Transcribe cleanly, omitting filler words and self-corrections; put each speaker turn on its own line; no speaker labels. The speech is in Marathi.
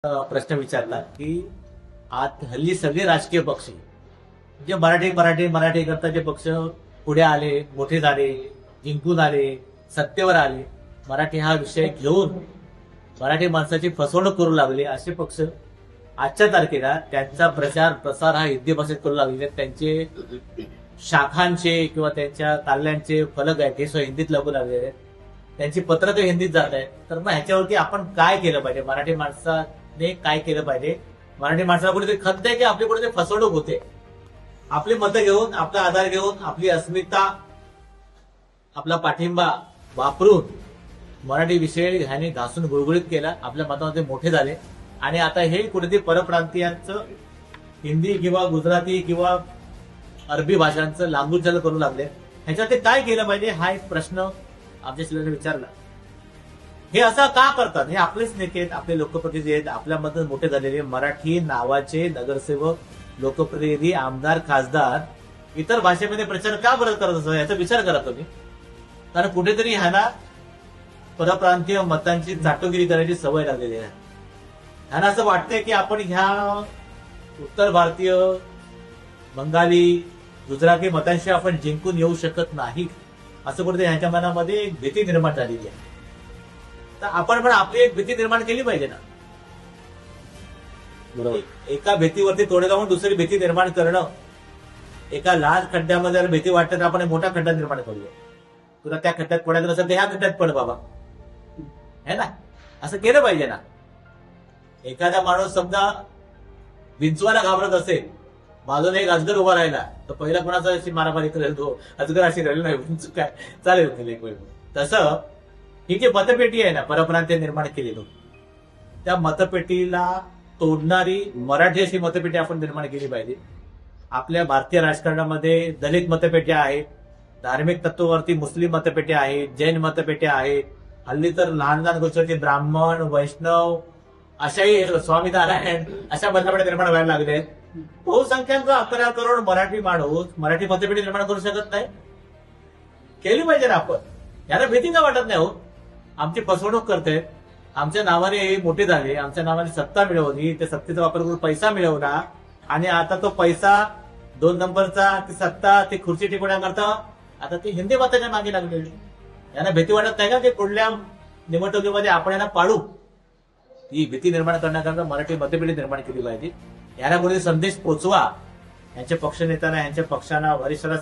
प्रश्न विचारला की आज हल्ली सगळे राजकीय पक्ष जे मराठी मराठी मराठी करता जे पक्ष पुढे आले, मोठे झाले, जिंकून आले, सत्तेवर आले, मराठी हा विषय घेऊन मराठी माणसाची फसवणूक करू लागले असे पक्ष आजच्या तारखेला त्यांचा प्रचार प्रसार हा हिंदी भाषेत करू लागले. त्यांचे शाखांचे किंवा त्यांच्या ताल्ल्यांचे फलक आहेत हे सुद्धा हिंदीत लागू लागले आहेत. त्यांची पत्रकं हिंदीत जात आहेत. तर मग ह्याच्यावरती आपण काय केलं पाहिजे, मराठी माणसाने काय केलं पाहिजे? मराठी माणसाला कुठेतरी खंत आहे की आपली कुठेतरी फसवणूक होते. आपली मतं घेऊन, आपला आधार घेऊन, आपली अस्मिता, आपला पाठिंबा वापरून मराठी विषय ह्याने घासून गुळगुळीत केला, आपल्या मतामध्ये मोठे झाले आणि आता हे कुठेतरी परप्रांतीयांचं हिंदी किंवा गुजराती किंवा अरबी भाषांचं लांबूचल करू लागले. ह्याच्यात ते काय केलं पाहिजे हा एक प्रश्न आमच्या शिलेने विचारला. हे असं का करतात? हे आपलेच नेते आहेत, आपले लोकप्रतिनिधी आहेत, आपल्यामध्ये मोठे झालेले मराठी नावाचे नगरसेवक, लोकप्रतिनिधी, आमदार, खासदार इतर भाषेमध्ये प्रचार का बरं करत असं याचा विचार करा तुम्ही. कारण कुठेतरी ह्याला परप्रांतीय मतांची चाटोगिरी करायची सवय लागलेली आहे. ह्यांना असं वाटतंय की आपण ह्या उत्तर भारतीय, बंगाली, गुजराती मतांशी आपण जिंकून येऊ शकत नाही असं कुठेतरी ह्यांच्या मनामध्ये एक भीती निर्माण झालेली आहे. तर आपण पण आपली एक भीती निर्माण केली पाहिजे ना.
बरोबर.
एका भीतीवरती तोडे लावून दुसरी भीती निर्माण करणं, एका लहान खड्ड्यामध्ये भीती वाटते तर आपण एक मोठा खड्डा निर्माण करूया. तुला त्या खड्ड्यात पडायचं नसेल तर ह्या खड्ड्यात पड बाबा, है ना. असं केलं पाहिजे ना. एखादा माणूस समजा विंचवाला घाबरत असेल, बाजूने एक अजगर उभा राहिला तर पहिला कोणाचा अशी मारामारी करेल, तो अजगर अशी राहिली नाही, विंचू काय चालेल एक वेळ. तसं ही जी मतपेटी आहे ना परप्रांतीय निर्माण केलेली, त्या मतपेटीला तोडणारी मराठी अशी मतपेटी आपण निर्माण केली पाहिजे. आपल्या भारतीय राजकारणामध्ये दलित मतपेट्या आहेत, धार्मिक तत्वावरती मुस्लिम मतपेट्या आहेत, जैन मतपेट्या आहेत. हल्ली तर लहान लहान गोष्टी ब्राह्मण, वैष्णव अशाही स्वामीनारायण अशा मतपेट्या निर्माण व्हायला लागले आहेत. बहुसंख्यांचा 11 करोड मराठी माणूस मराठी मतपेटी निर्माण करू शकत नाही. केली पाहिजे ना आपण. याला भीती का वाटत नाही हो? आमची फसवणूक करतायत, आमच्या नावाने मोठे झाले, आमच्या नावाने सत्ता मिळवली, त्या सत्तेचा वापर करून पैसा मिळवला आणि आता तो पैसा 2 नंबरचा, ती सत्ता, ती खुर्ची टिकवण्याकरता आता ती हिंदी मताच्या मागे लागलेली. यांना भीती वाटत नाही का की पुढल्या निवडणुकीमध्ये आपण यांना पाडू? ही भीती निर्माण करण्याकरता मराठी मतपेटी निर्माण केली पाहिजे. याला कोणी संदेश पोचवा, यांच्या पक्षनेत्यांना, यांच्या पक्षांना, वरिष्ठांना